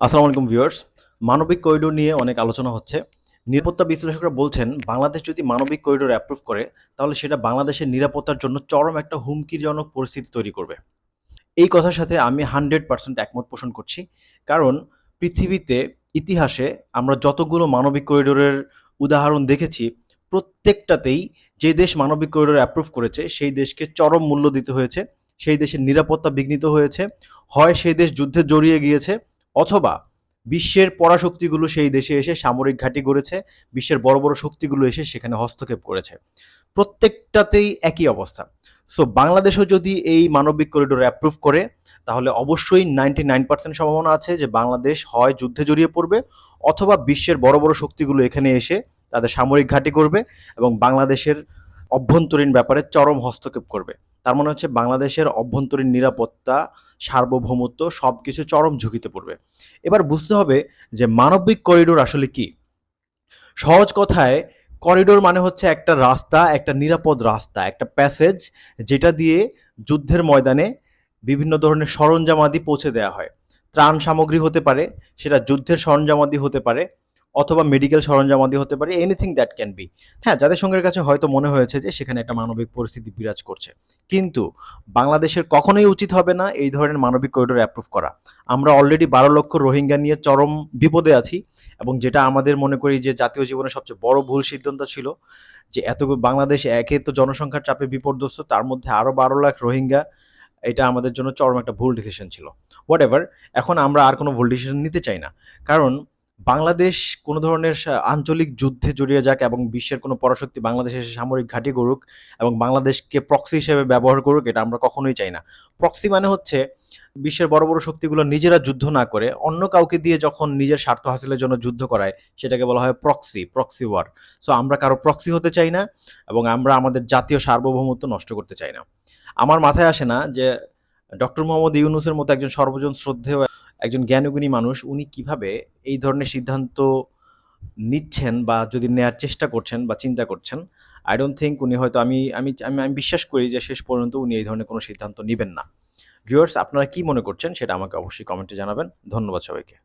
আসসালামু আলাইকুম ভিউয়ার্স। মানবিক করিডোর নিয়ে অনেক আলোচনা হচ্ছে। নিরাপত্তা বিশ্লেষকরা বলছেন বাংলাদেশ যদি মানবিক করিডোর অ্যাপ্রুভ করে তাহলে সেটা বাংলাদেশের নিরাপত্তার জন্য চরম একটা হুমকিজনক পরিস্থিতি তৈরি করবে। এই কথার সাথে আমি 100% একমত পোষণ করছি। কারণ পৃথিবীতে ইতিহাসে আমরা যতগুলো মানবিক করিডোরের উদাহরণ দেখেছি, প্রত্যেকটাতেই যে দেশ মানবিক করিডোর অ্যাপ্রুভ করেছে সেই দেশকে চরম মূল্য দিতে হয়েছে। সেই দেশের নিরাপত্তা বিঘ্নিত হয়েছে। হয় সেই দেশ যুদ্ধে জড়িয়ে গিয়েছে অথবা বিশ্বের পরাশক্তিগুলো সেই দেশে এসে সামরিক ঘাঁটি গড়েছে, বিশ্বের বড়, বড় শক্তিগুলো এসে সেখানে হস্তক্ষেপ করেছে। প্রত্যেকটাতেই একই অবস্থা। সো বাংলাদেশও যদি এই মানবিক করিডোর অ্যাপ্রুভ করে তাহলে অবশ্যই 99% সম্ভাবনা আছে যে বাংলাদেশ হয় যুদ্ধে জড়িয়ে পড়বে অথবা বিশ্বের বড় বড় শক্তিগুলো এখানে এসে তাদের সামরিক ঘাঁটি করবে এবং বাংলাদেশের অভ্যন্তরীণ ব্যাপারে চরম হস্তক্ষেপ করবে। তার মানে হচ্ছে বাংলাদেশের অভ্যন্তরীণ নিরাপত্তা, সার্বভৌমত্ব সবকিছু চরম ঝুঁকিতে পড়বে। এবার বুঝতে হবে যে মানবিক করিডোর আসলে কি। সহজ কথায় করিডোর মানে হচ্ছে একটা রাস্তা, একটা নিরাপদ রাস্তা, একটা প্যাসেজ যেটা দিয়ে যুদ্ধের ময়দানে বিভিন্ন ধরনের সরঞ্জামাদি পৌঁছে দেওয়া হয়। ত্রাণ সামগ্রী হতে পারে, সেটা যুদ্ধের সরঞ্জামাদি হতে পারে অথবা মেডিকেল সরঞ্জামাদি হতে পারে, এনিথিং দ্যাট ক্যান বি। হ্যাঁ, জাতিসংঘের কাছে হয়তো মনে হয়েছে যে সেখানে একটা মানবিক পরিস্থিতি বিরাজ করছে, কিন্তু বাংলাদেশের কখনোই উচিত হবে না এই ধরনের মানবিক করিডোর অ্যাপ্রুভ করা। আমরা অলরেডি 12 লক্ষ রোহিঙ্গা নিয়ে চরম বিপদে আছি এবং যেটা আমাদের মনে করি যে জাতীয় জীবনের সবচেয়ে বড় ভুল সিদ্ধান্ত ছিল যে এত বাংলাদেশ একে তো জনসংখ্যার চাপে বিপর্যস্ত, তার মধ্যে আরো 12 লাখ রোহিঙ্গা। এটা আমাদের জন্য চরম একটা ভুল ডিসিশন ছিল। হোয়াট এভার, এখন আমরা আর কোনো ভুল ডিসিশন নিতে চাই না। কারণ বাংলাদেশ কোনো ধরনের আঞ্চলিক যুদ্ধে জড়িয়ে যাক এবং বিশ্বের কোনো পরাশক্তি বাংলাদেশে এসে সামরিক ঘাঁটি গড়ুক এবং বাংলাদেশকে প্রক্সি হিসেবে ব্যবহার করুক, এটা আমরা কখনোই চাই না। প্রক্সি মানে হচ্ছে বিশ্বের বড় বড় শক্তিগুলো নিজেরা যুদ্ধ না করে অন্য কাউকে দিয়ে যখন নিজের স্বার্থ হাসিলের জন্য যুদ্ধ করায় সেটাকে বলা হয় প্রক্সি ওয়ার। সো আমরা কারো প্রক্সি হতে চাই না এবং আমরা আমাদের জাতীয় সার্বভৌমত্ব নষ্ট করতে চাই না। আমার মাথায় আসে না যে ডক্টর মোহাম্মদ ইউনূসের মতো একজন সর্বজন শ্রদ্ধেয় একজন জ্ঞানীগুণী মানুষ উনি কিভাবে এই ধরনের সিদ্ধান্ত নিচ্ছেন বা যদি নেয়ার চেষ্টা করছেন বা চিন্তা করছেন। আই ডোন্ট থিংক উনি হয়তো আমি আমি আমি আমি বিশ্বাস করি যে শেষ পর্যন্ত উনি এই ধরনের কোনো সিদ্ধান্ত নিবেন না। ভিউয়ার্স, আপনারা কি মনে করছেন সেটা আমাকে অবশ্যই কমেন্টে জানাবেন। ধন্যবাদ সবাইকে।